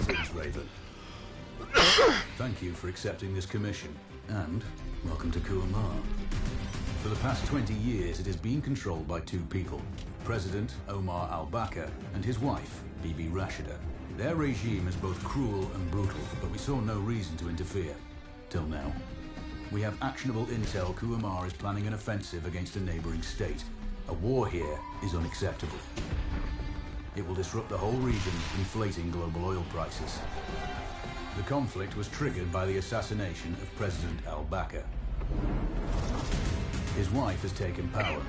Greetings, Raven. Thank you for accepting this commission, and welcome to Kuamar. For the past 20 years, it has been controlled by two people, President Omar al-Bakr and his wife, Bibi Rashida. Their regime is both cruel and brutal, but we saw no reason to interfere. Till now. We have actionable intel Kuamar is planning an offensive against a neighboring state. A war here is unacceptable. It will disrupt the whole region, inflating global oil prices. The conflict was triggered by the assassination of President al-Bakr. His wife has taken power,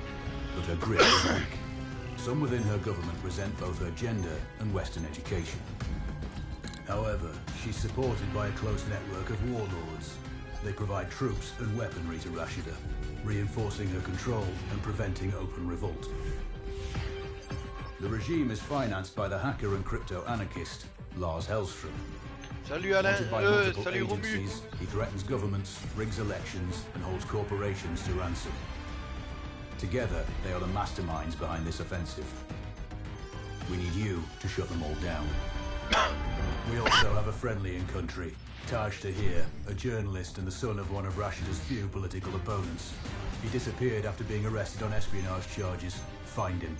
but her grip is weak. Some within her government resent both her gender and Western education. However, she's supported by a close network of warlords. They provide troops and weaponry to Rashida, reinforcing her control and preventing open revolt. The regime is financed by the hacker and crypto-anarchist Lars Hellstrom. Salut Alain, salut Romu. He threatens governments, rigs elections, and holds corporations to ransom. Together, they are the masterminds behind this offensive. We need you to shut them all down. We also have a friendly in country, Taj Tahir, a journalist and the son of one of Rashida's few political opponents. He disappeared after being arrested on espionage charges. Find him.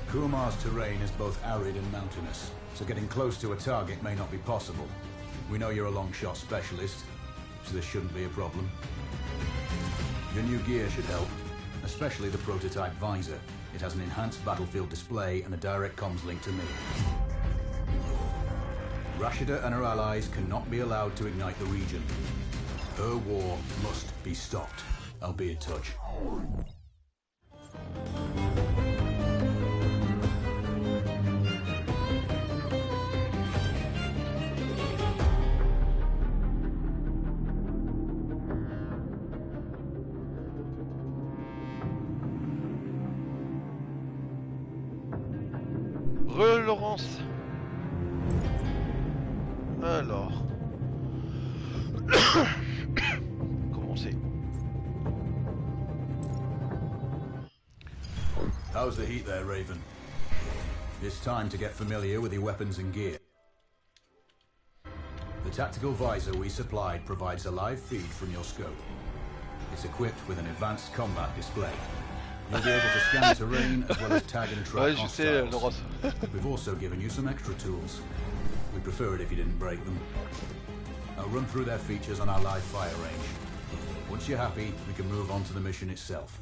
Kuamar's terrain is both arid and mountainous, so getting close to a target may not be possible. We know you're a long shot specialist, so this shouldn't be a problem. Your new gear should help, especially the prototype visor. It has an enhanced battlefield display and a direct comms link to me. Rashida and her allies cannot be allowed to ignite the region. Her war must be stopped. I'll be in touch. Laurence. Alors. Commencer. How's the heat there, Raven? It's time to get familiar with your weapons and gear. The tactical visor we supplied provides a live feed from your scope. It's equipped with an advanced combat display. You'll be able to scan terrain as well as tag and track hostiles. We've also given you some extra tools. We'd prefer it if you didn't break them. I'll run through their features on our live fire range. Once you're happy, we can move on to the mission itself.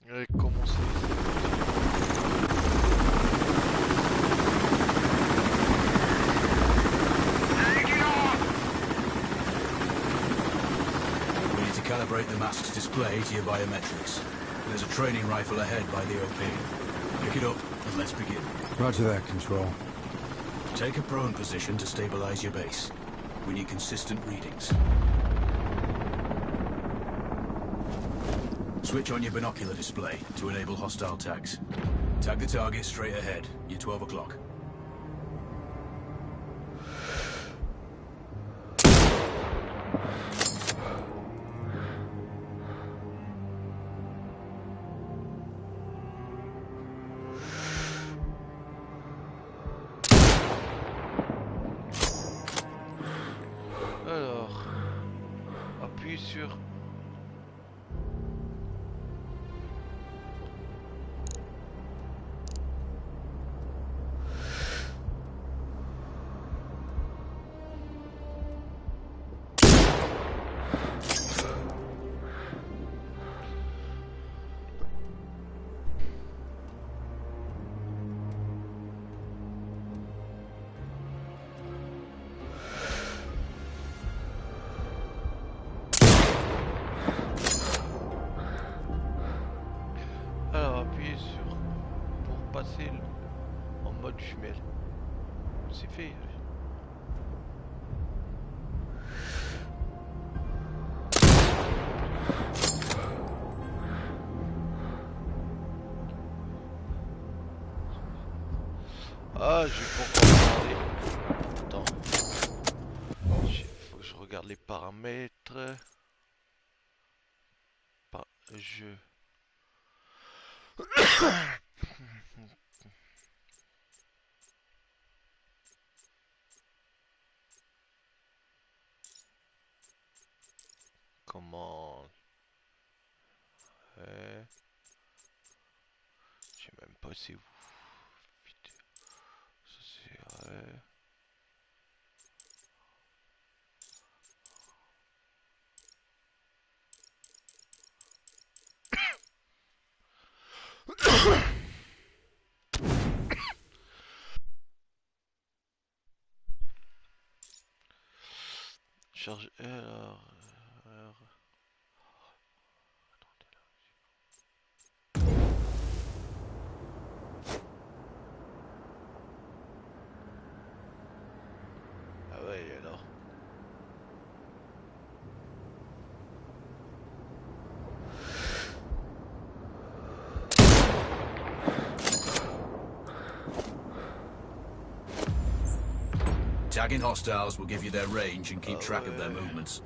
Allez, commencer. We need to calibrate the mask's display to your biometrics. There's a training rifle ahead by the OP. Pick it up and let's begin. Roger that, Control. Take a prone position to stabilize your base. We need consistent readings. Switch on your binocular display to enable hostile tags. Tag the target straight ahead. You're 12 o'clock. Alors, appuie sur... passer en mode jumelle. C'est fait. Ah, je vais pas encore regarder. Attends. Faut que je regarde les paramètres. Jeu. Comment? Je sais même pas c'est où. Vidéo. Ça c'est. Charge. Alors. Attendez là. Ah ouais, alors. Tagging hostiles will give you their range and keep track of their movements.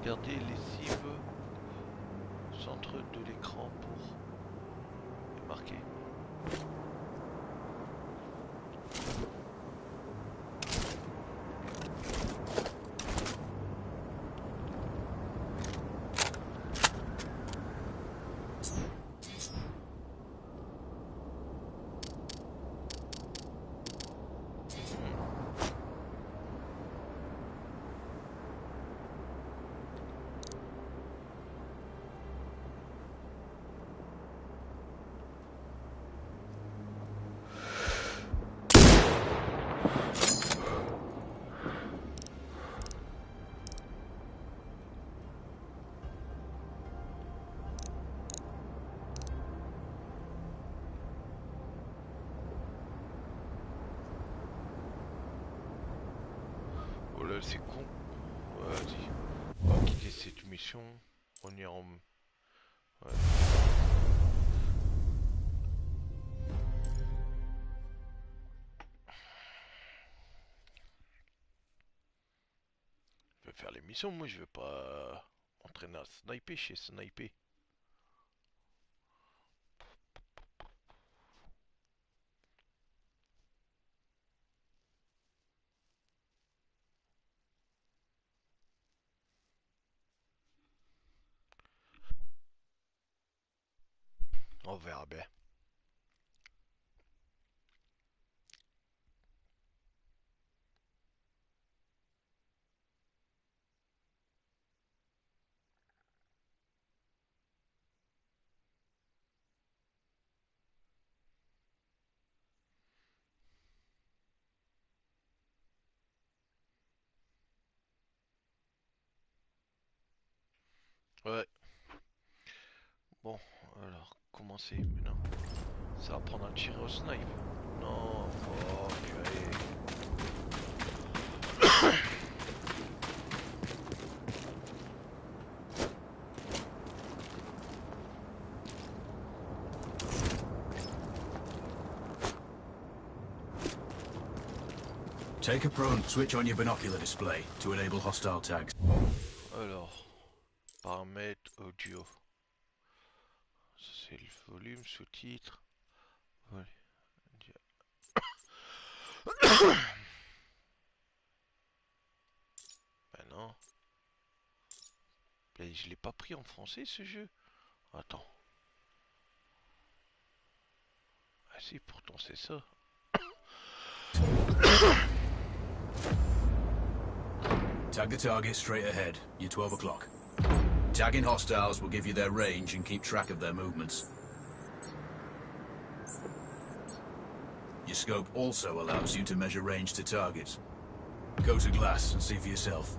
Gardez les cibles au centre de l'écran pour marquer. Oh là, c'est con. Vas-y. On va quitter cette mission. On est en. Ouais. Je vais faire les missions, moi je vais pas m'entraîner à sniper chez sniper. On verra bien. Ouais. Bon, alors, commencer maintenant. Ça va prendre un tir au snipe. Non, oh purée. Take a prone, switch on your binocular display to enable hostile tags. Alors, paramètres audio. C'est le volume, sous-titres. Ouais. Ben non. Ben, je l'ai pas pris en français ce jeu. Attends. Ah si, pourtant c'est ça. Tag the target straight ahead. You're 12 o'clock. Tagging hostiles will give you their range and keep track of their movements. Your scope also allows you to measure range to targets. Go to glass and see for yourself.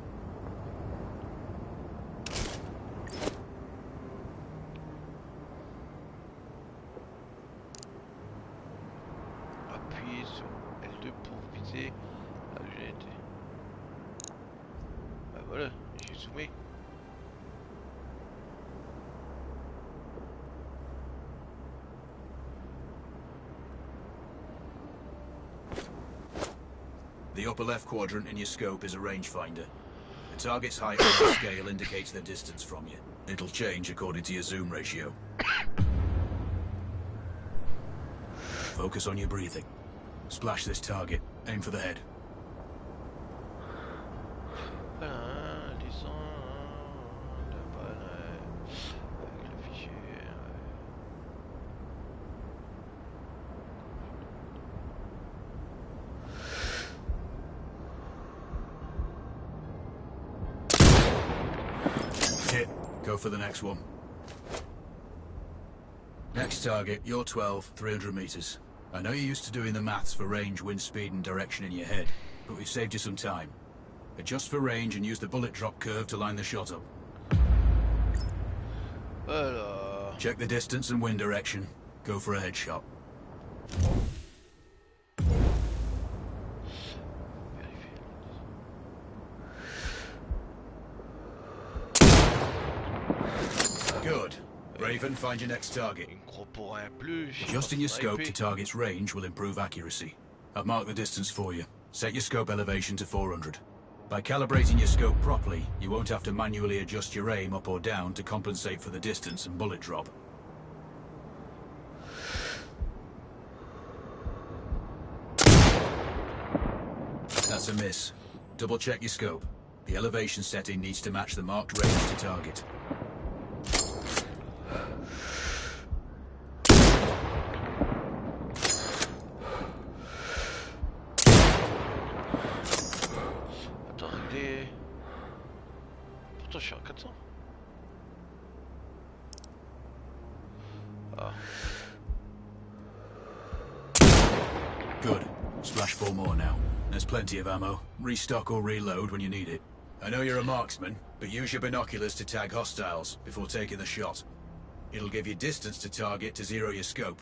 sur L2 pour viser la lunette. Bah voilà, j'ai zoomé. The upper left quadrant in your scope is a rangefinder. The target's height on the scale indicates their distance from you. It'll change according to your zoom ratio. Focus on your breathing. Splash this target. Aim for the head. Hit. Go for the next one. Next target, you're 12, 300 meters. I know you're used to doing the maths for range, wind speed and direction in your head, but we've saved you some time. Adjust for range and use the bullet drop curve to line the shot up. Alors... Check the distance and wind direction. Go for a headshot. Good. Raven, find your next target. Adjusting your scope to target's range will improve accuracy. I've marked the distance for you. Set your scope elevation to 400. By calibrating your scope properly, you won't have to manually adjust your aim up or down to compensate for the distance and bullet drop. That's a miss. Double check your scope. The elevation setting needs to match the marked range to target. Pourtant je suis en 400. Ah. Good. Splash 4 more now. There's plenty of ammo. Restock or reload when you need it. I know you're a marksman, but use your binoculars to tag hostiles before taking the shot. It'll give you distance to target to zero your scope.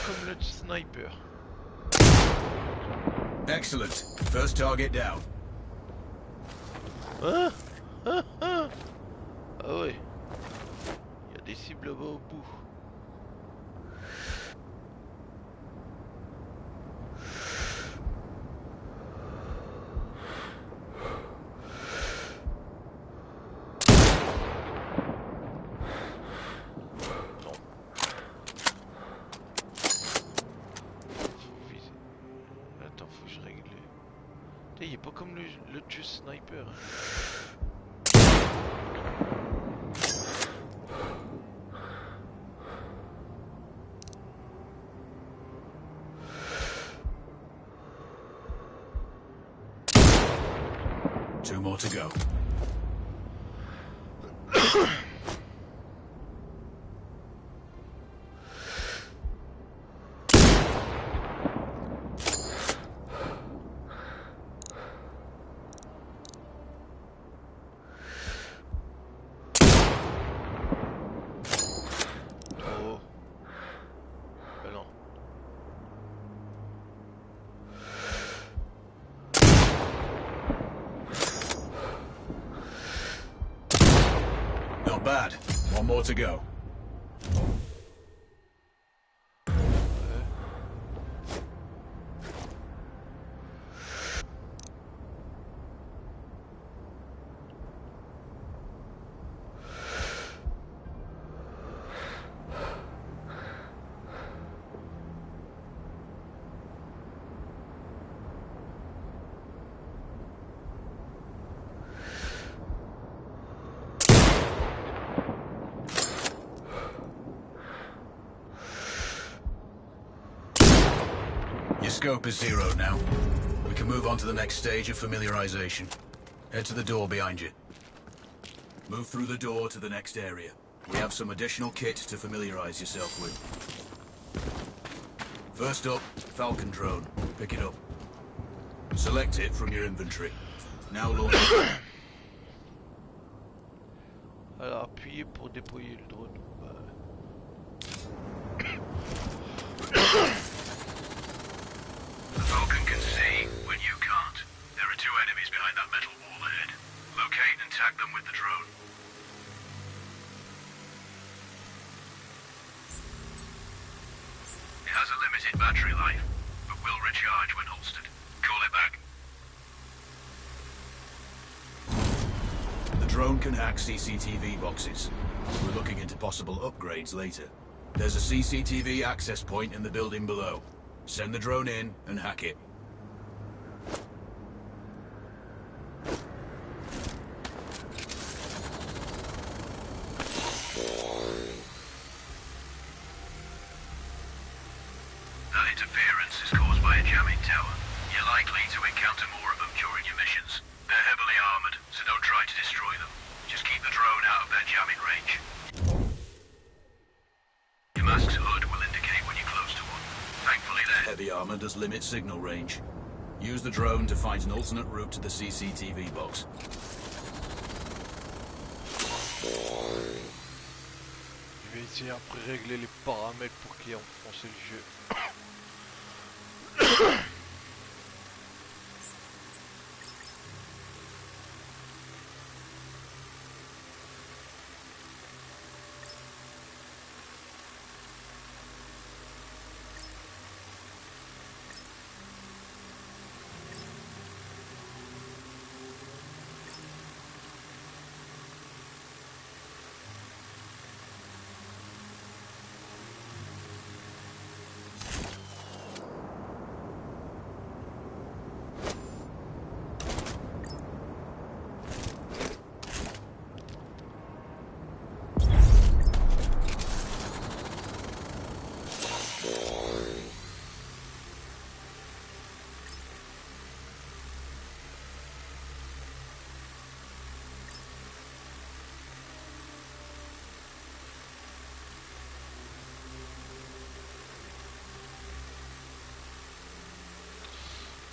Comme le sniper. Excellent. First target down. Ah ouais. Il y a des cibles là-bas au bout. Il est pas comme le jeu sniper. Two more to go. Not bad. One more to go. Your scope is zero now. We can move on to the next stage of familiarization. Head to the door behind you. Move through the door to the next area. We have some additional kit to familiarize yourself with. First up, Falcon drone. Pick it up. Select it from your inventory. Now launch. Alors appuyez pour déployer le drone. The Falcon can see when you can't. There are two enemies behind that metal wall ahead. Locate and tag them with the drone. It has a limited battery life, but will recharge when holstered. Call it back. The drone can hack CCTV boxes. We're looking into possible upgrades later. There's a CCTV access point in the building below. Send the drone in and hack it. That interference is caused by a jamming tower. You're likely to encounter more of them during your missions. They're heavily armored, so don't try to destroy them. Just keep the drone out of their jamming range. Your mask's hood will indicate when you're close to one. Thankfully, their heavy armor does limit signal range. Use the drone to find an alternate route to the CCTV box. Je vais essayer après régler les paramètres pour qu'il y ait enfoncé le jeu.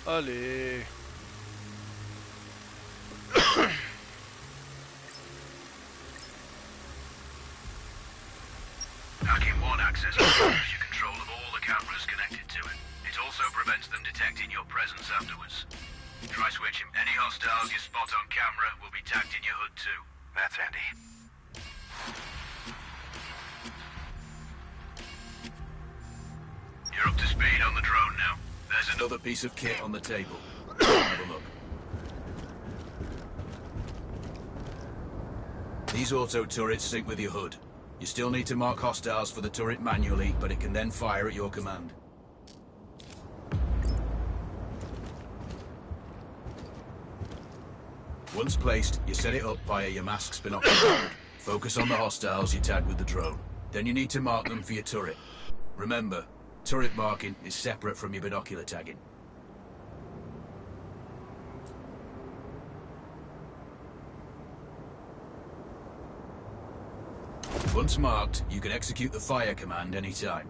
Allez. Hacking one access point gives you control of all the cameras connected to it. It also prevents them detecting your presence afterwards. Try switching. Any hostiles you spot on camera will be tagged in your hood too. That's handy. You're up to speed on the drone now. There's another piece of kit on the table. Have a look. These auto turrets sync with your hood. You still need to mark hostiles for the turret manually, but it can then fire at your command. Once placed, you set it up via your mask's binocular mode. Focus on the hostiles you tag with the drone. Then you need to mark them for your turret. Remember, turret marking is separate from your binocular tagging. Once marked, you can execute the fire command anytime.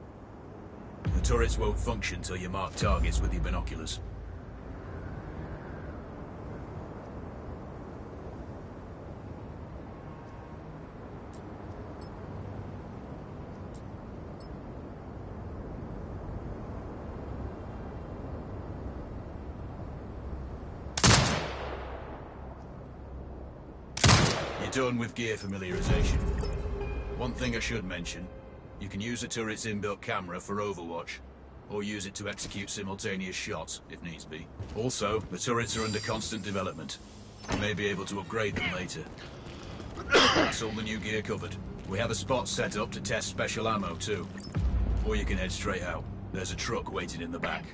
The turrets won't function till you mark targets with your binoculars. You're done with gear familiarization. One thing I should mention, you can use the turret's inbuilt camera for overwatch, or use it to execute simultaneous shots, if needs be. Also, the turrets are under constant development. You may be able to upgrade them later. That's all the new gear covered. We have a spot set up to test special ammo too. Or you can head straight out. There's a truck waiting in the back.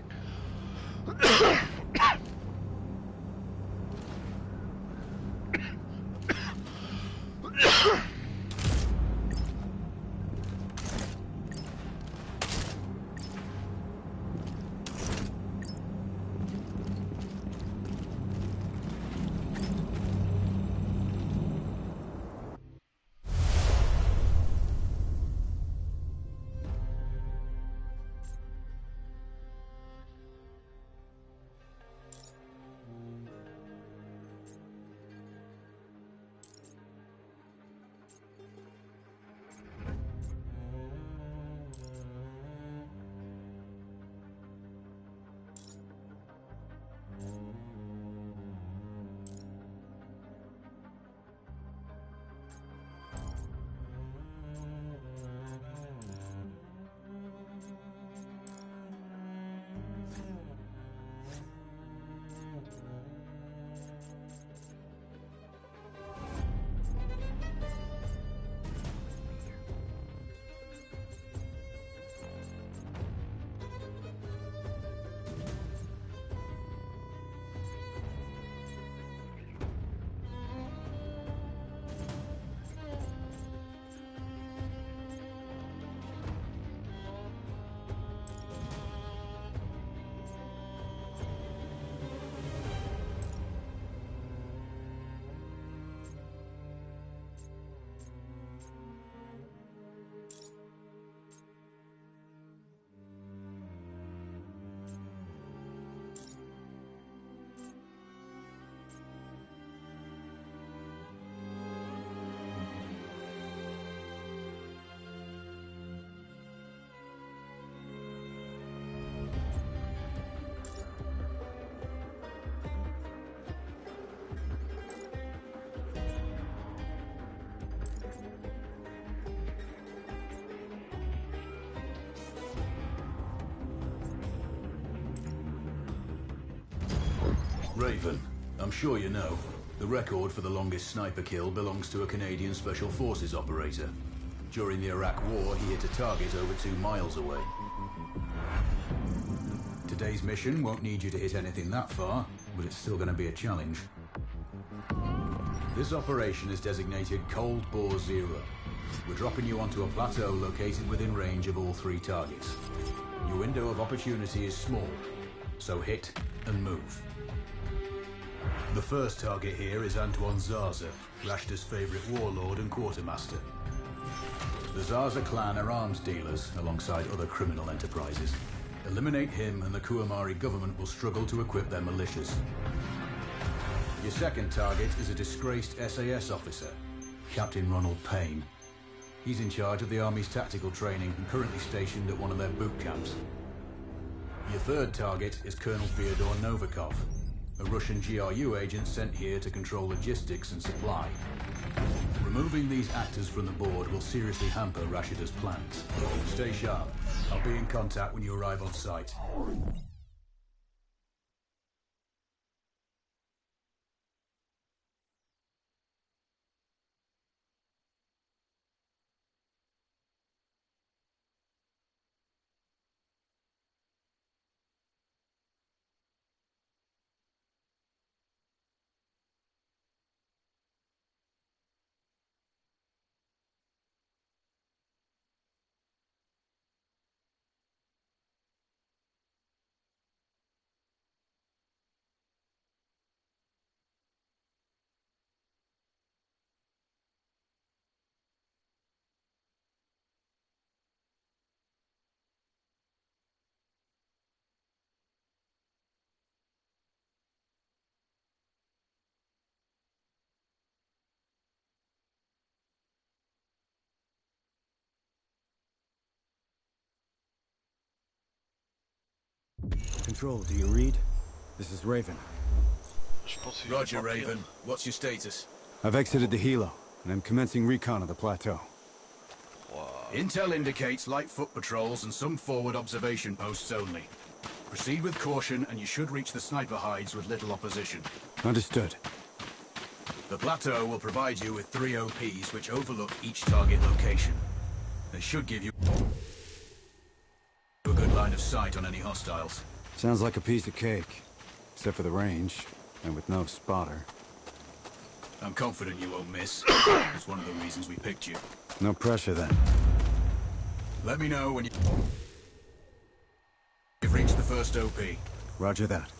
Raven, I'm sure you know, the record for the longest sniper kill belongs to a Canadian Special Forces operator. During the Iraq War, he hit a target over 2 miles away. Today's mission won't need you to hit anything that far, but it's still going to be a challenge. This operation is designated Cold Bore Zero. We're dropping you onto a plateau located within range of all 3 targets. Your window of opportunity is small, so hit and move. The first target here is Antoine Zaza, Rashta's favourite warlord and quartermaster. The Zaza clan are arms dealers alongside other criminal enterprises. Eliminate him and the Kuamari government will struggle to equip their militias. Your second target is a disgraced SAS officer, Captain Ronald Payne. He's in charge of the Army's tactical training and currently stationed at one of their boot camps. Your third target is Colonel Fyodor Novikov, a Russian GRU agent sent here to control logistics and supply. Removing these actors from the board will seriously hamper Rashida's plans. Stay sharp. I'll be in contact when you arrive on site. Control, do you read? This is Raven. Roger, Raven. What's your status? I've exited the helo, and I'm commencing recon of the plateau. Wow. Intel indicates light foot patrols and some forward observation posts only. Proceed with caution and you should reach the sniper hides with little opposition. Understood. The plateau will provide you with 3 OPs which overlook each target location. They should give you a good line of sight on any hostiles. Sounds like a piece of cake. Except for the range, and with no spotter. I'm confident you won't miss. It's one of the reasons we picked you. No pressure then. Let me know when you've reached the first OP. Roger that.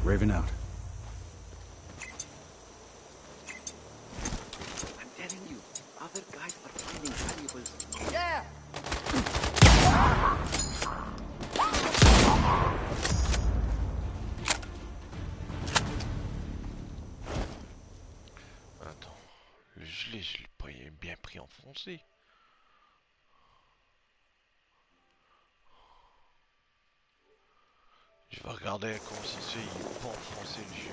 Raven out. I'm telling you, other guys are finding valuables. Yeah! Attends, le gelé, je l'ai pas bien pris en français. Je vais regarder comment ça se fait, il est pas en français le jeu.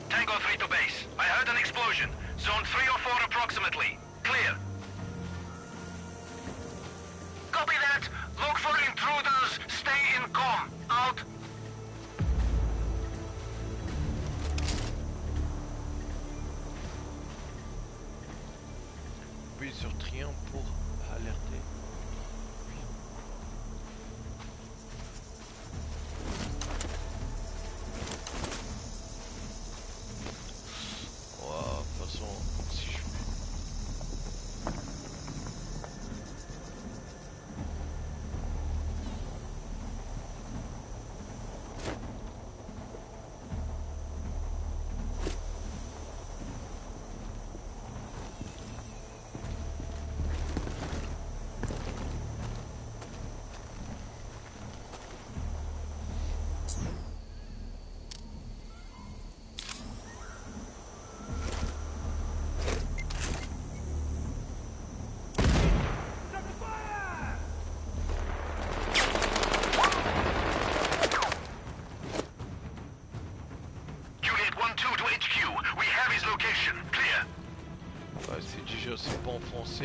Tango 3 to base. I heard an explosion. Zone 3 or 4 approximately. Clear. Copy that. Look for intruders. Stay in comm. Out. Appuie sur triangle pour alerter.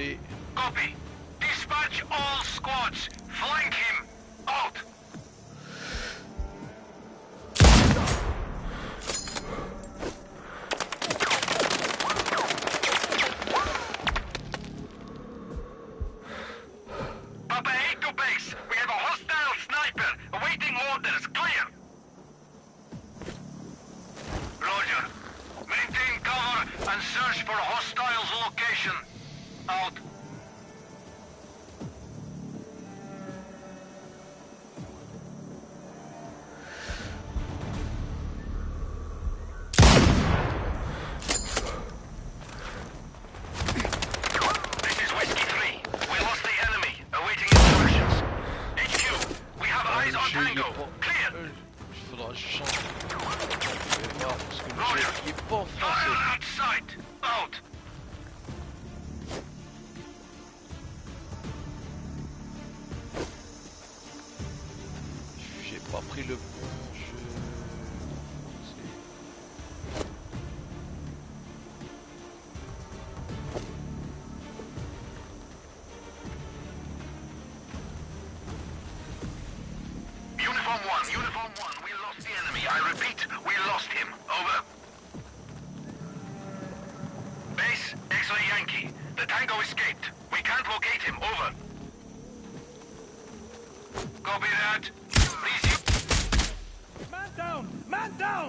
foncer. Copy. Dispatch all squads. Flank him. Out. Papa 8 to base. We have a hostile sniper awaiting orders. Clear. Roger. Maintain cover and search for hostiles' location. Out. This is Whiskey 3. We lost the enemy. Awaiting instructions. HQ, we have eyes on Tango. Clear. Il faudra que je change. Je vais voir parce que le Roger. jeu il est pas en Fire français. at sight. Out. J'ai pas pris le bon jeu. Uniform 1, we lost the enemy. I repeat, we lost him. Over. Base, X-ray Yankee. The Tango escaped. We can't locate him. Over. Copy that. Please you... Man down! Man down!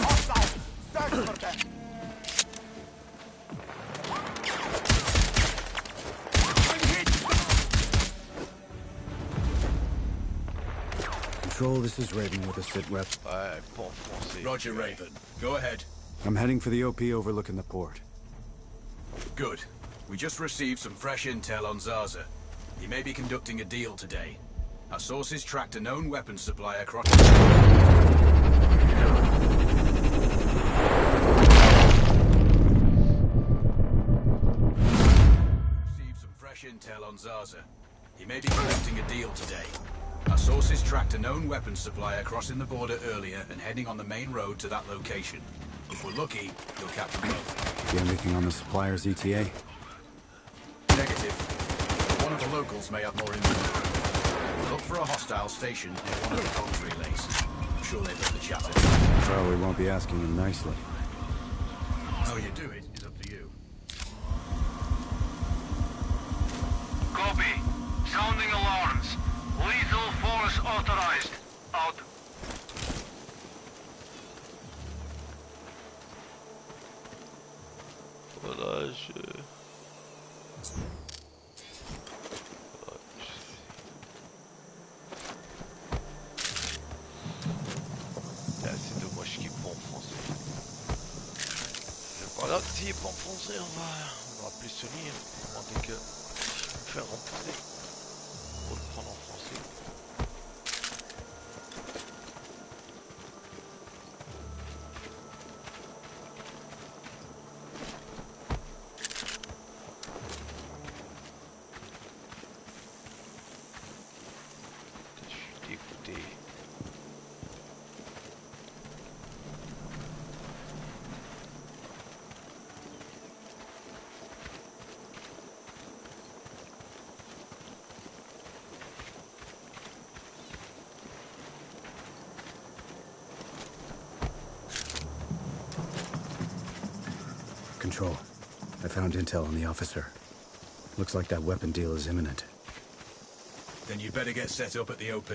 Hostile! Search for them! Control, this is Raven with a sit rep. Ouais, pas en français. Roger, Raven. Go ahead. I'm heading for the OP overlooking the port. Good. We just received some fresh intel on Zaza. He may be conducting a deal today. Our sources tracked a known weapons supply across... Received some fresh intel on Zaza. He may be conducting a deal today. Our sources tracked a known weapons supplier crossing the border earlier and heading on the main road to that location. If we're lucky, you'll catch them both. See anything on the supplier's ETA? Negative. One of the locals may have more info. Look for a hostile station near one of the comms relays. I'm sure they've heard the chatter. Probably won't be asking him nicely. How you do it is up to you. Copy. Sounding alarms. Lethal force authorized. Out. Voilà, je... C'est dommage qu'il est pas en français. Voilà, s'il est pas en français, on va appeler Sony pour demander que me faire remplacer pour le prendre en français. Je suis dégoûté. Control. I found intel on the officer. Looks like that weapon deal is imminent. Then you better get set up at the OP.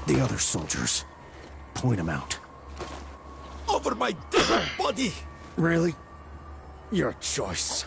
The other soldiers. Point them out. Over my dead body! Really? Your choice.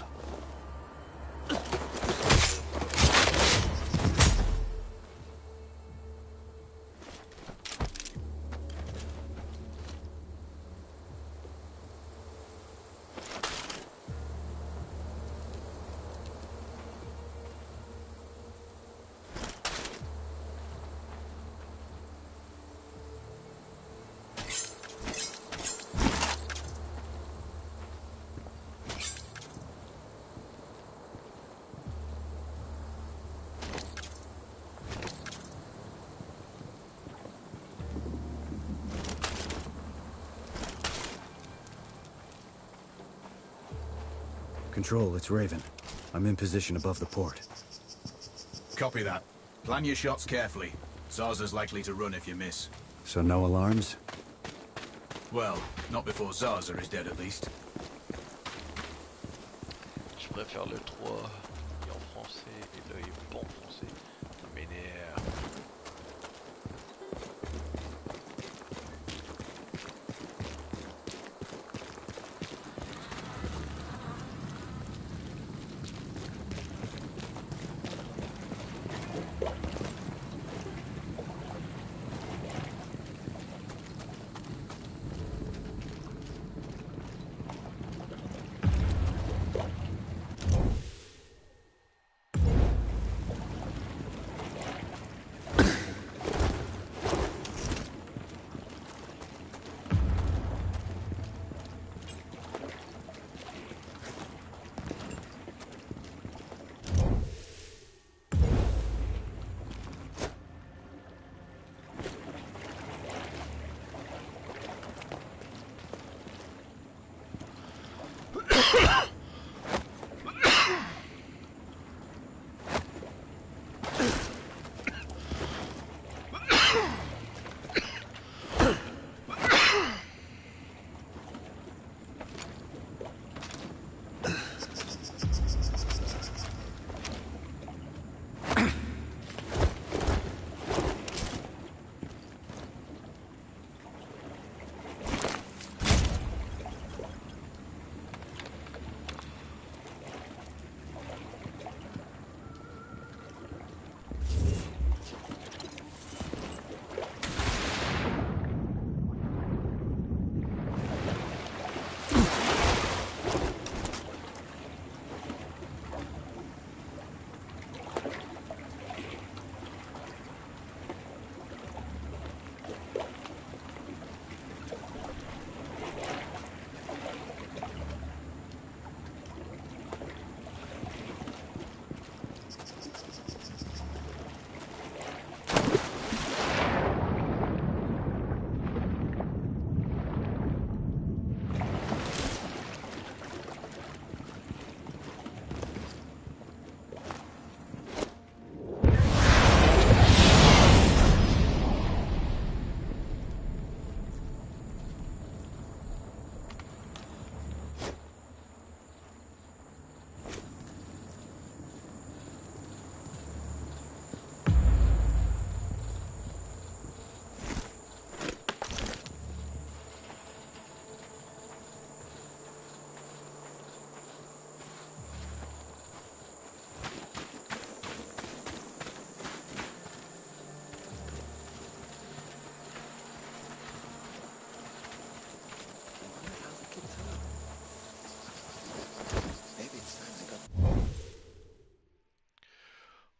Control, it's Raven. I'm in position above the port. Copy that. Plan your shots carefully. Zarza's likely to run if you miss. So no alarms? Well, not before Zarza is dead at least. Je préfère le 3 en français et le pas en français. Ça m'énerve.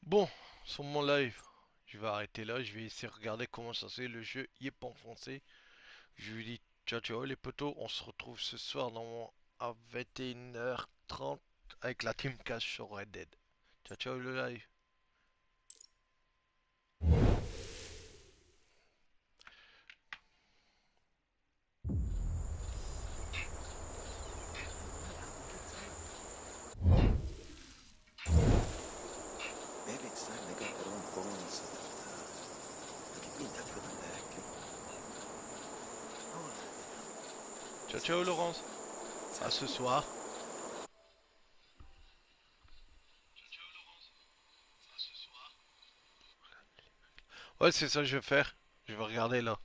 Bon, sur mon live, je vais arrêter là, je vais essayer de regarder comment ça se fait, le jeu il est pas en français. Je vous dis ciao ciao les potos, on se retrouve ce soir normalement à 21h30 avec la team cash sur Red Dead. Ciao ciao le live. Maybe it's time they got their own phones. Keep in touch with them back. Ciao ciao Laurence. À ce soir. Ouais, c'est ça que je vais faire. Je vais regarder là.